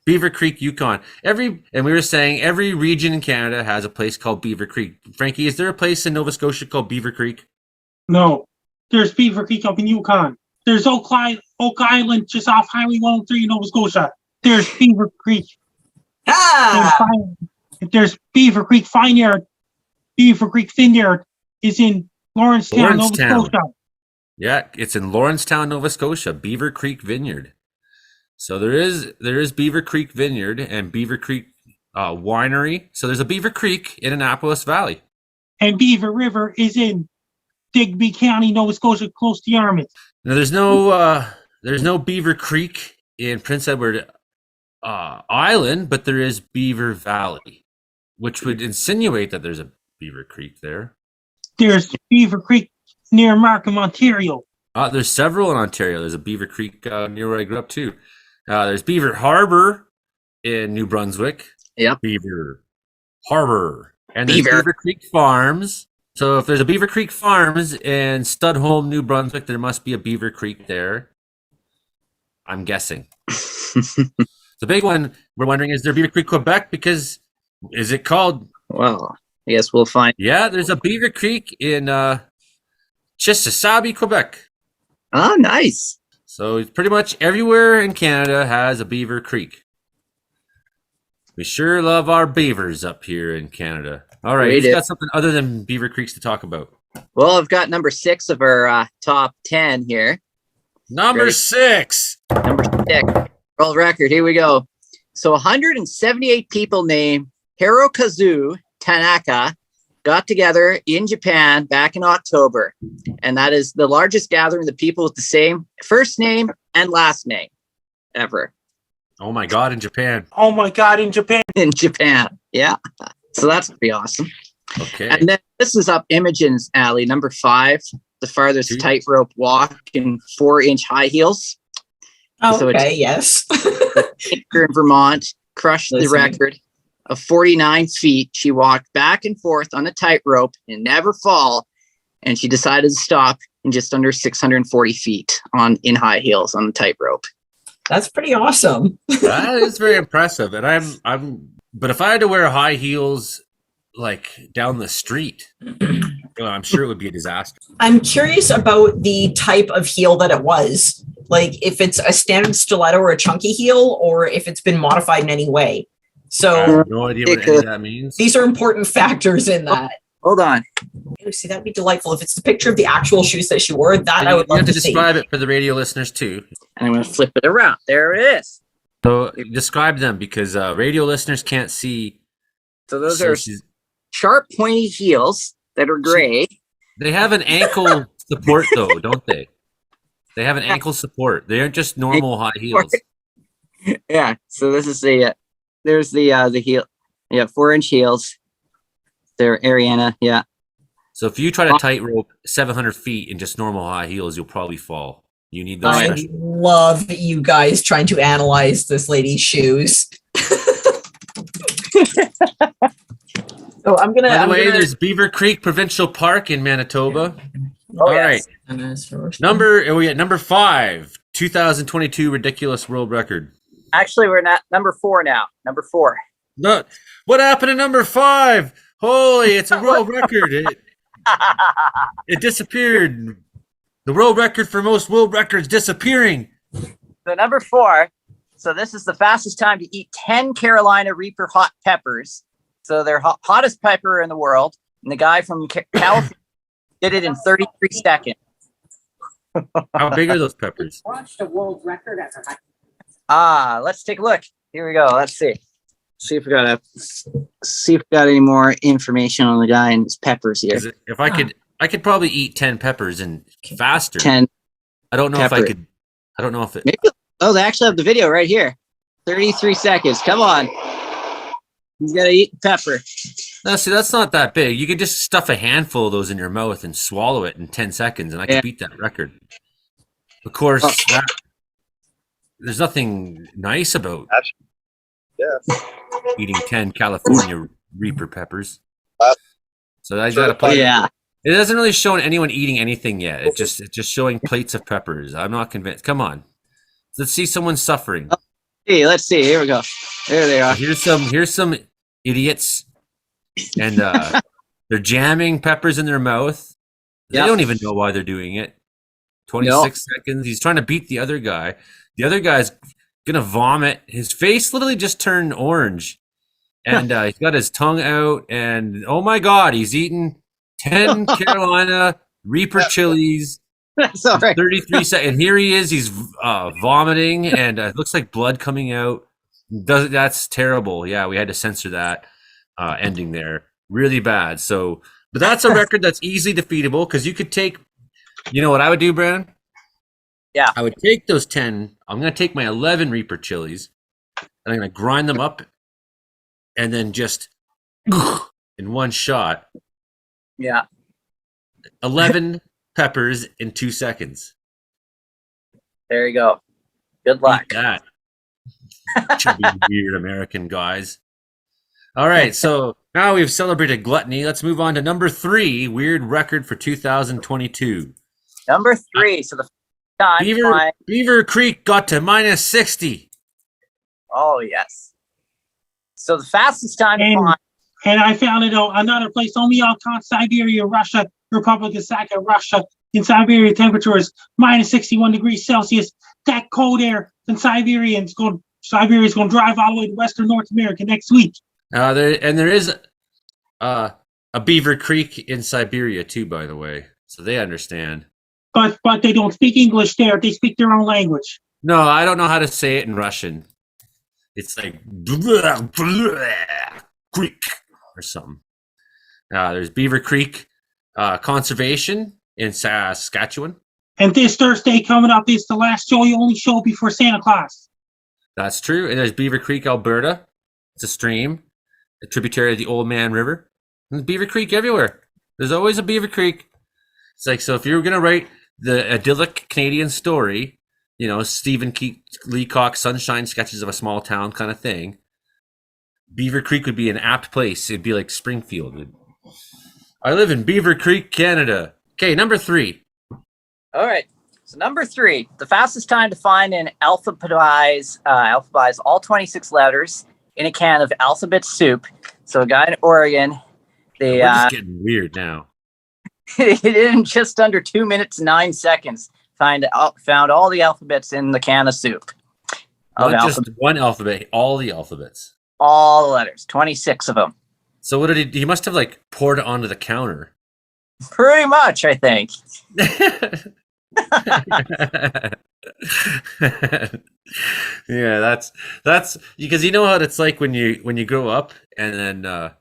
Beaver Creek, Yukon. And we were saying every region in Canada has a place called Beaver Creek. Frankie, is there a place in Nova Scotia called Beaver Creek?
No. There's Beaver Creek up in Yukon. There's Oak Island just off Highway 103 in Nova Scotia. There's Beaver Creek. There's Beaver Creek Vineyard. Beaver Creek Vineyard is in Lawrencetown, Nova
Lawrencetown.
Scotia.
Yeah, it's in Lawrencetown, Nova Scotia, Beaver Creek Vineyard. So there is Beaver Creek Vineyard and Beaver Creek Winery. So there's a Beaver Creek in Annapolis Valley.
And Beaver River is in Digby County, Nova Scotia, close to Yarmouth.
Now there's no Beaver Creek in Prince Edward Island, but there is Beaver Valley, which would insinuate that there's a Beaver Creek there.
There's Beaver Creek near Markham, Ontario.
There's several in Ontario. There's a Beaver Creek near where I grew up too. There's Beaver Harbor in New Brunswick.
Yep.
Beaver Harbor. And there's
Beaver.
Beaver Creek Farms. So if there's a Beaver Creek Farms in Studholme, New Brunswick, there must be a Beaver Creek there. I'm guessing. The big one we're wondering, is there Beaver Creek, Quebec? Because is it called?
Well, I guess we'll find.
Yeah, there's a Beaver Creek in Chissasabi, Quebec.
Oh, nice.
So it's pretty much everywhere in Canada has a Beaver Creek. We sure love our beavers up here in Canada. All right, we've got something other than Beaver Creeks to talk about.
Well, I've got number 6 of our top 10 here.
Number 6.
Number 6. World record. Here we go. So 178 people named Hirokazu Tanaka got together in Japan back in October. And that is the largest gathering of people with the same first name and last name ever.
Oh my God, in Japan.
Oh my God, in Japan.
In Japan. Yeah. So that's going to be awesome.
Okay.
And then this is up Imogen's alley, number 5, the farthest tightrope walk in 4-inch high heels.
Oh,
So
okay, yes.
Here in Vermont crushed the record of 49 feet. She walked back and forth on the tightrope and never fall. And she decided to stop in just under 640 feet in high heels on the tightrope.
That's pretty awesome.
That is very impressive. And but if I had to wear high heels like down the street, well, I'm sure it would be a disaster.
I'm curious about the type of heel that it was. Like if it's a standard stiletto or a chunky heel, or if it's been modified in any way. So
I have no idea what any of that means.
These are important factors in that.
Hold on.
See, that'd be delightful. If it's the picture of the actual shoes that she wore, that I would love
have
to
to
see.
describe it for the radio listeners too.
And I'm going to flip it around. There it is.
So describe them, because radio listeners can't see.
So those are sharp, pointy heels that are gray.
They have an ankle support though, don't they? They have an ankle support. They aren't just normal high heels.
Yeah. So this is there's the heel. Yeah, 4-inch heels. They're Ariana. Yeah.
So if you try to tightrope 700 feet in just normal high heels, you'll probably fall. You need those.
I love you guys trying to analyze this lady's shoes. So I'm gonna.
By the way, there's Beaver Creek Provincial Park in Manitoba.
Oh,
all
yes.
right. Number 5, 2022 ridiculous world record.
Actually, we're not number 4 now. Number 4.
No, what happened to number 5? Holy, it's a world record. It disappeared. The world record for most world records disappearing.
So number 4. So this is the fastest time to eat 10 Carolina Reaper hot peppers. So they're hottest pepper in the world. And the guy from California did it in 33 seconds.
How big are those peppers?
Watched a world record ever. Let's take a look. Here we go. Let's see. See if we got any more information on the guy and his peppers here.
If I could probably eat 10 peppers and faster.
10.
I don't know
pepper.
if I could. I don't know if it.
Maybe, they actually have the video right here. 33 seconds. Come on. He's got to eat pepper.
No, see, that's not that big. You could just stuff a handful of those in your mouth and swallow it in 10 seconds, and I could beat that record. Of course, there's nothing nice about eating 10 California Reaper peppers. So I got to play.
Yeah.
It hasn't really shown anyone eating anything yet. It's just showing plates of peppers. I'm not convinced. Come on, let's see someone suffering.
Hey, let's see. Here we go. There they are.
Here's some idiots, and they're jamming peppers in their mouth. They don't even know why they're doing it. 26 seconds. He's trying to beat the other guy. The other guy's gonna vomit. His face literally just turned orange. and he's got his tongue out, and oh my God, he's eating 10 Carolina Reaper chilies.
That's all right.
33 seconds. And here he is. He's vomiting, and it looks like blood coming out. That's terrible. Yeah, we had to censor that ending there. Really bad. So, but that's a record that's easily defeatable because you could take. You know what I would do, Brandon?
Yeah.
I would take those 10. I'm going to take my 11 Reaper chilies, and I'm going to grind them up, and then just in one shot.
Yeah.
11 peppers in 2 seconds.
There you go. Good luck.
Eat that. Chubby, weird American guys. All right, so now we've celebrated gluttony. Let's move on to number 3, weird record for 2022.
Number 3. So the time.
Beaver Creek got to minus 60.
Oh, yes. So the fastest time to climb.
And I found it another place only on Siberia, Russia, Republic of Sakha, Russia. In Siberia, temperatures minus 61 degrees Celsius. That cold air in Siberia is going to drive all the way to Western North America next week.
There is a Beaver Creek in Siberia too, by the way, so they understand.
But they don't speak English there. They speak their own language.
No, I don't know how to say it in Russian. It's like Creek or something. There's Beaver Creek Conservation in Saskatchewan.
And this Thursday coming up is the last show, the only show before Santa Claus.
That's true. And there's Beaver Creek, Alberta. It's a stream, a tributary of the Old Man River. And there's Beaver Creek everywhere. There's always a Beaver Creek. It's like, so if you were going to write the idyllic Canadian story, you know, Stephen Leacock, Sunshine Sketches of a Small Town kind of thing, Beaver Creek would be an apt place. It'd be like Springfield. I live in Beaver Creek, Canada. Okay, number 3.
All right. So number 3, the fastest time to find and alphabetize all 26 letters in a can of alphabet soup. So a guy in Oregon,
We're just getting weird now.
he did it in just under 2 minutes, 9 seconds. Found all the alphabets in the can of soup.
Not just one alphabet, all the alphabets.
All the letters, 26 of them.
So what did he must have like poured it onto the counter.
Pretty much, I think.
Yeah, that's because you know how it's like when you grow up and then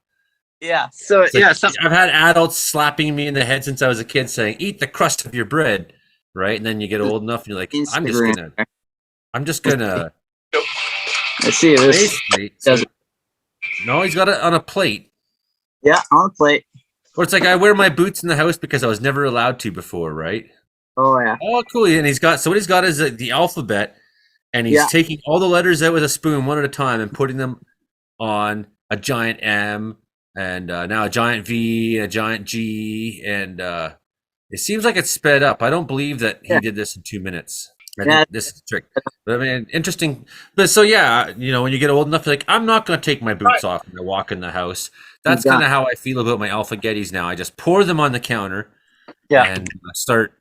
yeah. So
like,
yeah,
I've had adults slapping me in the head since I was a kid saying, "Eat the crust of your bread," right? And then you get old enough and you're like, I'm just gonna.
I see this.
No, he's got it on a plate.
Yeah, on a plate.
Or it's like I wear my boots in the house because I was never allowed to before, right?
Oh yeah.
Oh, cool. And what he's got is the alphabet, and he's taking all the letters out with a spoon one at a time and putting them on a giant M and now a giant V, a giant G, and it seems like it's sped up. I don't believe that he did this in 2 minutes. I think this is a trick. But I mean, interesting. But so yeah, you know, when you get old enough, you're like, I'm not going to take my boots off when I walk in the house. That's kind of how I feel about my alphagettis now. I just pour them on the counter and start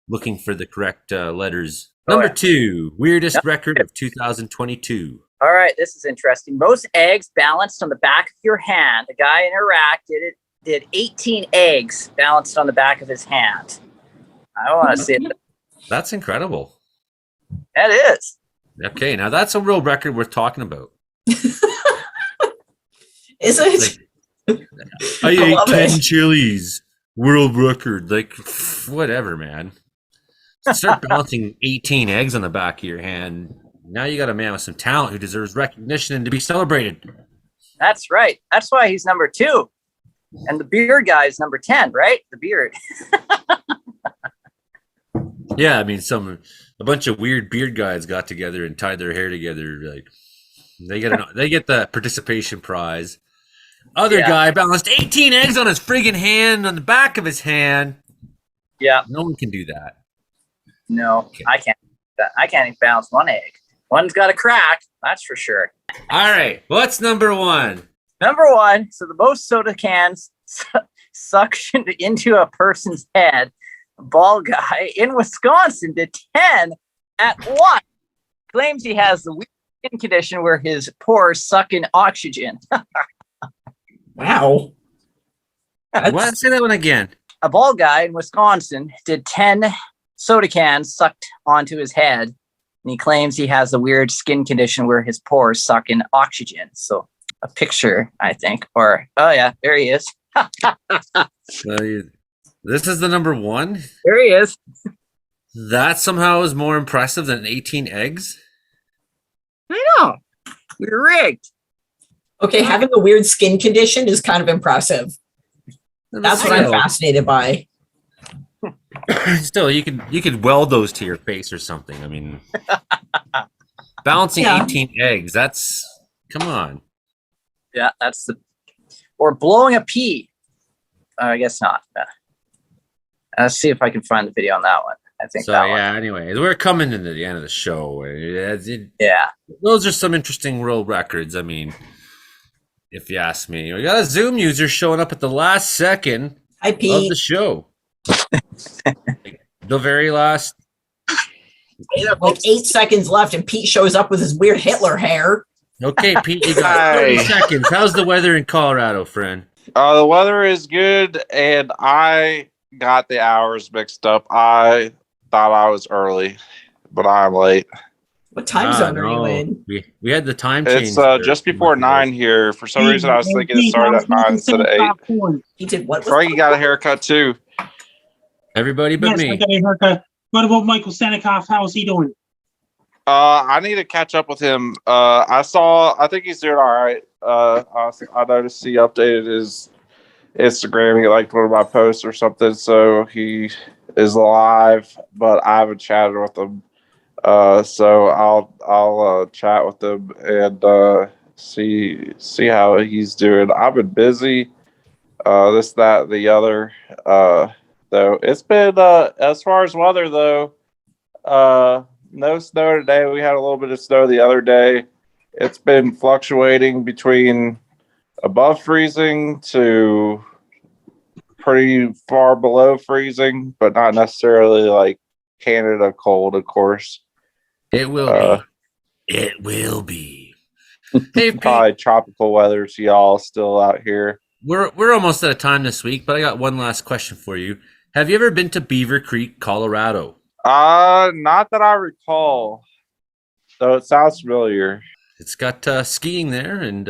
looking for the correct letters. Number 2, weirdest record of 2022.
All right, this is interesting. Most eggs balanced on the back of your hand. A guy in Iraq did 18 eggs balanced on the back of his hand. I want to see it.
That's incredible.
That is.
Okay, now that's a real record worth talking about.
Is it?
Like, I ate 10 chilies. World record. Like, whatever, man. Start balancing 18 eggs on the back of your hand. Now you got a man with some talent who deserves recognition and to be celebrated.
That's right. That's why he's number 2. And the beard guy is number 10, right? The beard.
Yeah, I mean, a bunch of weird beard guys got together and tied their hair together. Like, they get the participation prize. Other guy balanced 18 eggs on his friggin' hand, on the back of his hand.
Yeah.
No one can do that.
No, I can't. I can't even balance one egg. One's got a crack, that's for sure.
All right, what's number 1?
Number 1, so the most soda cans suctioned into a person's head. A bald guy in Wisconsin did 10 at once. Claims he has the weird skin condition where his pores suck in oxygen.
Wow.
What? Say that one again.
A bald guy in Wisconsin did 10 soda cans sucked onto his head, and he claims he has a weird skin condition where his pores suck in oxygen. So a picture, I think, or oh yeah, there he is.
This is the number one.
There he is.
That somehow is more impressive than 18 eggs.
I know. You're rigged.
Okay, having a weird skin condition is kind of impressive. That's what I'm fascinated by.
Still, you could weld those to your face or something. I mean, balancing 18 eggs. That's come on.
Yeah, that's the or blowing a pea. I guess not. Let's see if I can find the video on that one. I think
so.
That
yeah.
one.
Anyway, we're coming into the end of the show.
Yeah,
those are some interesting world records. I mean, if you ask me, we got a Zoom user showing up at the last second
Hi, Pete.
of the show. The very last.
Like 8 seconds left, and Pete shows up with his weird Hitler hair.
Okay, Pete, you got 30 seconds. How's the weather in Colorado, friend?
The weather is good, and I got the hours mixed up. I thought I was early, but I'm late.
What time zone are you in?
We had the time change.
It's just before 9 here. For some reason, I was thinking it started at 9 instead of 8.
He did what?
Frankie got a haircut too.
Everybody but me.
I got a haircut. What about Michael Senikoff? How's he doing?
I need to catch up with him. I think he's doing all right. I noticed he updated his Instagram. He liked one of my posts or something, so he is live. But I haven't chatted with him, so I'll chat with him and see how he's doing. I've been busy, this, that, the other. Though it's been as far as weather though. No snow today. We had a little bit of snow the other day. It's been fluctuating between above freezing to pretty far below freezing, but not necessarily like Canada cold, of course.
It will be. It will be. Hey,
probably tropical weather to y'all still out here.
We're almost out of time this week, but I got one last question for you. Have you ever been to Beaver Creek, Colorado?
Not that I recall. So it sounds familiar.
It's got skiing there and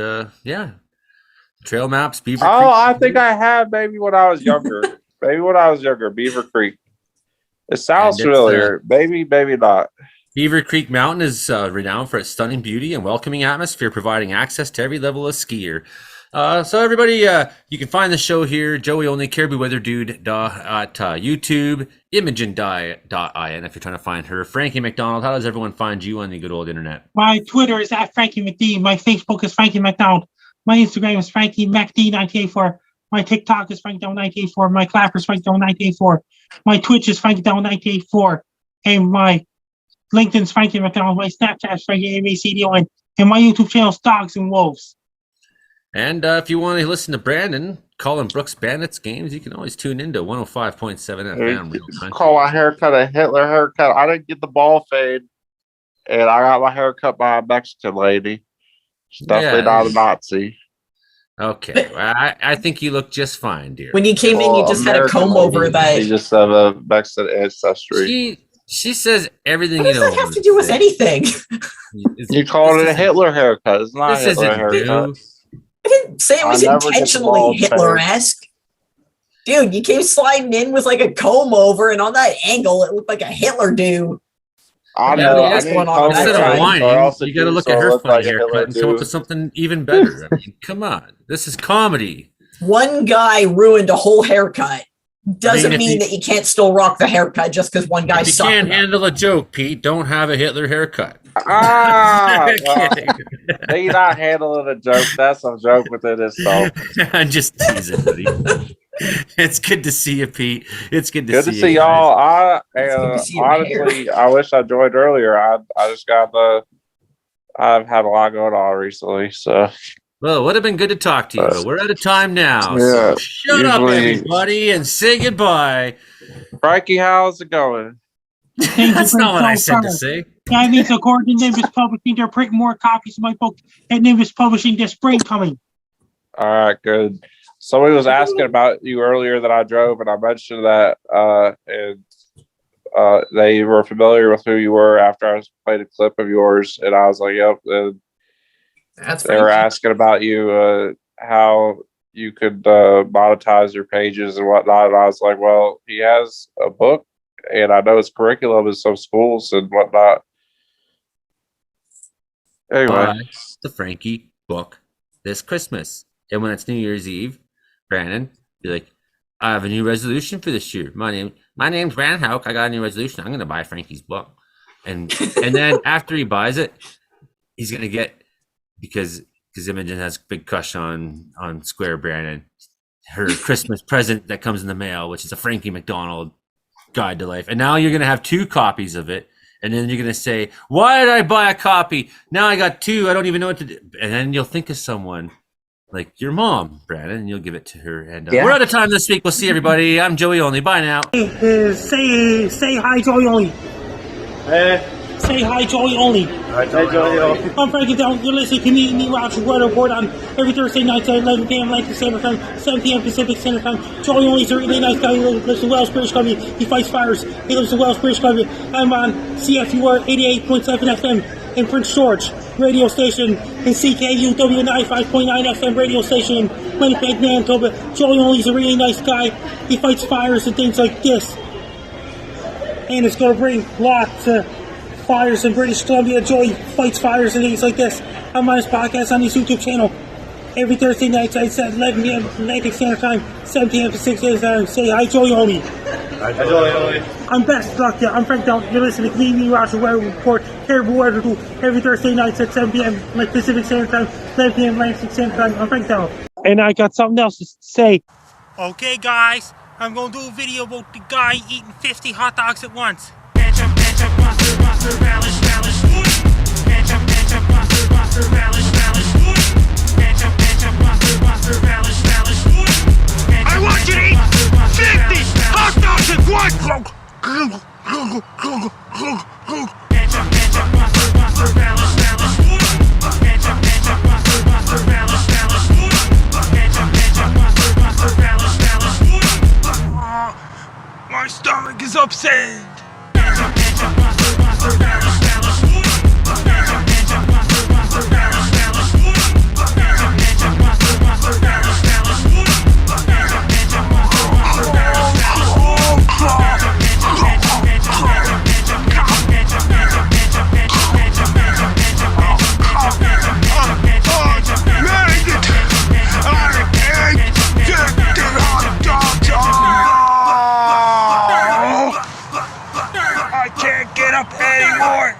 trail maps, Beaver
Creek.
Oh,
I think I have maybe when I was younger. Beaver Creek. It sounds familiar. Maybe not.
Beaver Creek Mountain is renowned for its stunning beauty and welcoming atmosphere, providing access to every level of skier. So everybody, you can find the show here, Joey Only, Caribou Weather Dude at YouTube, Imogen.in if you're trying to find her. Frankie McDonald, how does everyone find you on the good old internet?
My Twitter is at Frankie McD. My Facebook is Frankie McDonald. My Instagram is Frankie MacD984. My TikTok is FrankDown984. My Clapper is FrankDown984. My Twitch is FrankDown984. And my LinkedIn is Frankie McDonald. My Snapchat is Frankie MACDON. And my YouTube channel is Dogs and Wolves.
And if you want to listen to Brandon calling Brooks Bandits games, you can always tune into 105.7 FM. Real country.
Call my haircut a Hitler haircut. I didn't get the ball fade, and I got my hair cut by a Mexican lady. She's definitely not a Nazi.
Okay, well, I think you look just fine, dear.
When you came in, you just had a comb over that.
You just have a Mexican ancestry.
She says everything
you know. What does that have to do with anything?
You called it a Hitler haircut. It's not a Hitler haircut.
I didn't say it was intentionally Hitler-esque. Dude, you came sliding in with like a comb over, and on that angle, it looked like a Hitler dude.
I know.
Instead of whining, you got to look at her funny haircut and come up with something even better. I mean, come on. This is comedy.
One guy ruined a whole haircut. Doesn't mean that you can't still rock the haircut just because one guy sucked.
If you can't handle a joke, Pete, don't have a Hitler haircut.
They not handling a joke. That's a joke within itself.
I'm just teasing, buddy. It's good to see you, Pete. It's good to see you.
Good to see y'all. Honestly, I wish I joined earlier. I just got I've had a lot going on recently, so.
Well, it would have been good to talk to you, but we're out of time now.
Yeah,
so shut up, everybody, and say goodbye.
Frankie, how's it going?
That's not what I said to say.
That means according to Nimbus Publishing, they're printing more copies of my book at Nimbus Publishing this spring coming.
All right, good. Somebody was asking about you earlier that I drove, and I mentioned that, and they were familiar with who you were after I played a clip of yours, and I was like, "Yep." And
That's
they were
Frankie.
asking about you, how you could monetize your pages and whatnot, and I was like, "Well, he has a book, and I know his curriculum in some schools and whatnot." Anyway,
Buy the Frankie book this Christmas. And when it's New Year's Eve, Brandon, be like, I have a new resolution for this year. My name's Brandon Hauk. I got a new resolution. I'm gonna buy Frankie's book. And then after he buys it, he's gonna get, because Imogen has a big crush on Square Brandon, her Christmas present that comes in the mail, which is a Frankie McDonald Guide to Life. And now you're gonna have 2 copies of it. And then you're going to say, why did I buy a copy? Now I got 2. I don't even know what to do. And then you'll think of someone like your mom, Brandon, and you'll give it to her. And we're out of time this week. We'll see everybody. I'm Joey Only. Bye now.
Say hi, Joey Only. Say hi, Joey Only.
Hi, Joey Only.
I'm Frankie Down. You're listening to me watch Weather Report on every Thursday night at 11 p.m. Atlantic Standard Time, 7 p.m. Pacific Standard Time. Joey Only's a really nice guy. He lives in Wells, British Columbia. He fights fires. He lives in Wells, British Columbia. I'm on CFUR 88.7 FM in Prince George radio station, and CKUW 95.9 FM radio station in Winnipeg, Manitoba. Joey Only's a really nice guy. He fights fires and things like this. And it's going to bring lots of fires in British Columbia. Joey fights fires and things like this. I'm on his podcast on his YouTube channel every Thursday night at 11 p.m. Atlantic Standard Time, 7 p.m. Pacific Standard Time. Say hi, Joey Only.
Hi, Joey Only.
I'm Best Luck. I'm Frank Down. You're listening to me watch Weather Report, terrible weather every Thursday night at 7 p.m. Pacific Standard Time, 11 p.m. Atlantic Standard Time. I'm Frank Down. And I got something else to say. Okay, guys, I'm going to do a video about the guy eating 50 hot dogs at once. Ketchup, mustard, relish, ketchup, mustard, relish, ketchup, mustard, relish, I want you to eat 50 hot dogs at once! Ketchup, mustard, relish, ketchup, mustard, relish, ketchup, mustard, relish, my stomach is upset! Ketchup, mustard, relish, ketchup, mustard, relish, I can't get up anymore.